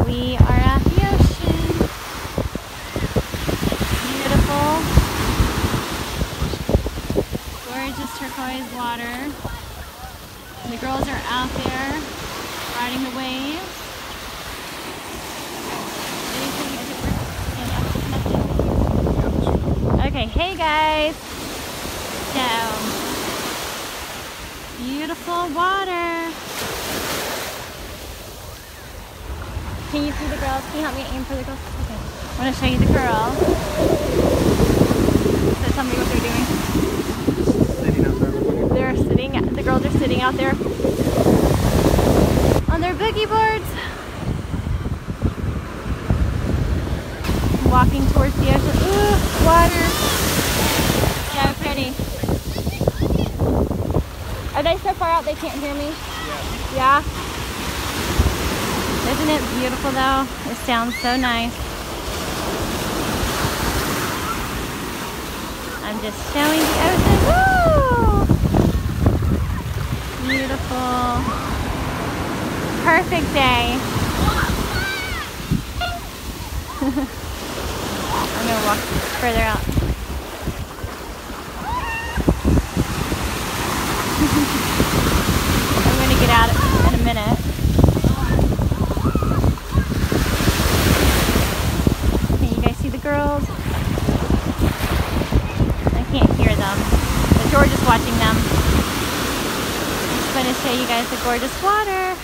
We are at the ocean. Beautiful. Gorgeous turquoise water. The girls are out there riding the waves. Okay, hey guys. So, beautiful water. Can you see the girls? Can you help me aim for the girls? Okay. I want to show you the girls. So tell me what they're doing. Sitting out there. They're sitting, the girls are sitting out there on their boogie boards. Walking towards the ocean. Ooh, water. So pretty. Are they so far out they can't hear me? Yeah? Isn't it beautiful though? It sounds so nice. I'm just showing the ocean. Woo! Beautiful. Perfect day. I'm gonna walk further out. I'm gonna get out in a minute. Can you guys see the girls? I can't hear them, but George is watching them. I'm just going to show you guys the gorgeous water.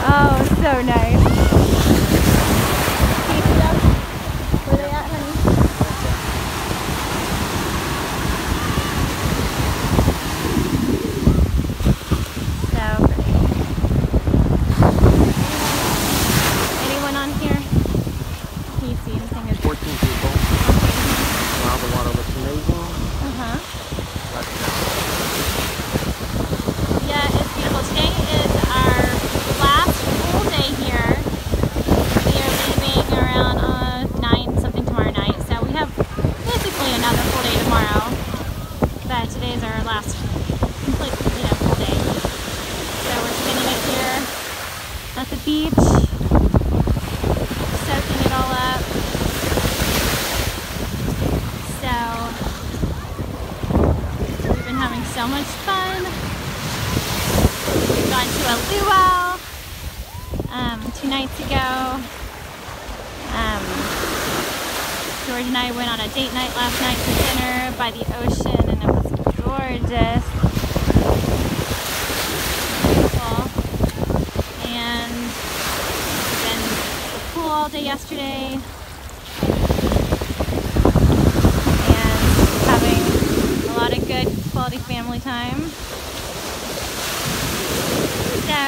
Oh, so nice. Can you see them? Where they at, honey? So pretty. Anyone on here? Can you see anything? 14 people. Wow, the water looks amazing. Yeah, it's beautiful. Today is our last full day here. We are leaving around 9 something tomorrow night. So we have basically another full day tomorrow. But today is our last complete, full day. So we're spending it here at the beach, soaking it all up. So we've been having so much fun. We've gone to a luau 2 nights ago. George and I went on a date night last night for dinner by the ocean, and it was gorgeous. Beautiful. And we've been at the pool all day yesterday. And having a lot of good quality family time. So,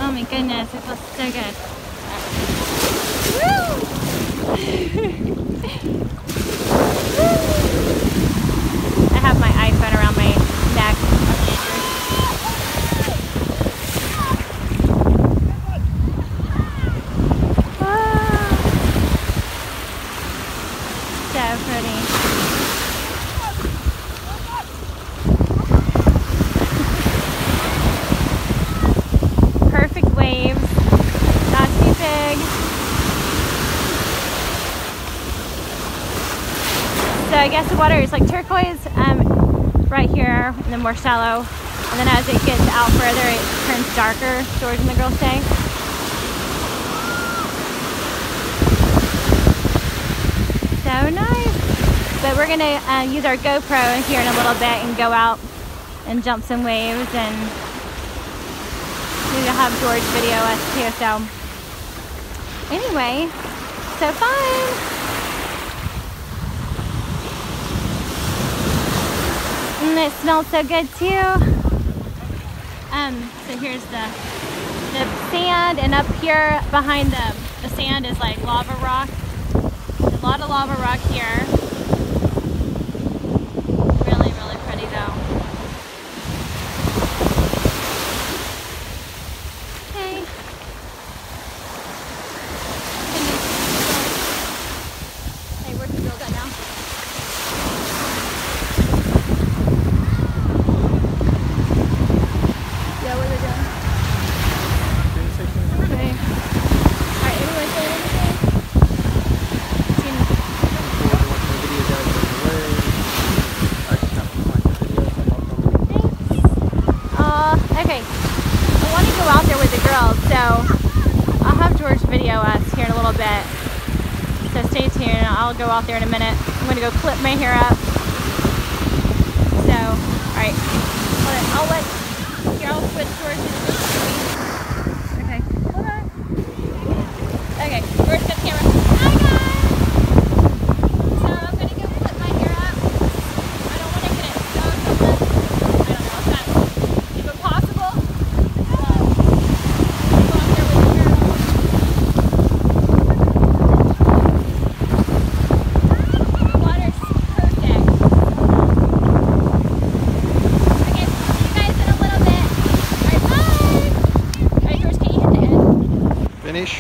oh my goodness, it feels so good. Woo! I have my iPhone around my neck. Ah, so pretty. Perfect waves, not too big. So I guess the water is like turquoise right here, and then more shallow. And then as it gets out further, it turns darker, George and the girls say. So nice. But we're gonna use our GoPro here in a little bit and go out and jump some waves, and maybe I'll have George video us too. So anyway, so fun. And it smells so good too. So here's the sand, and up here behind the sand is like lava rock. A lot of lava rock here. Really, really pretty though. Okay. Hey, where's the girls at now? girls. So I'll have George video us here in a little bit. So stay tuned. I'll go out there in a minute. I'm gonna go clip my hair up. So, all right. I'll switch George's. Okay, hold on. Okay, George got the camera. Hi guys. So I'm gonna go clip my hair up. I don't want to get it stuck unless, I don't know if that's even possible. Go out there with the girls. The water's perfect. Okay, see you guys in a little bit. Alright, bye! Alright, George, can you hit the end? Finish.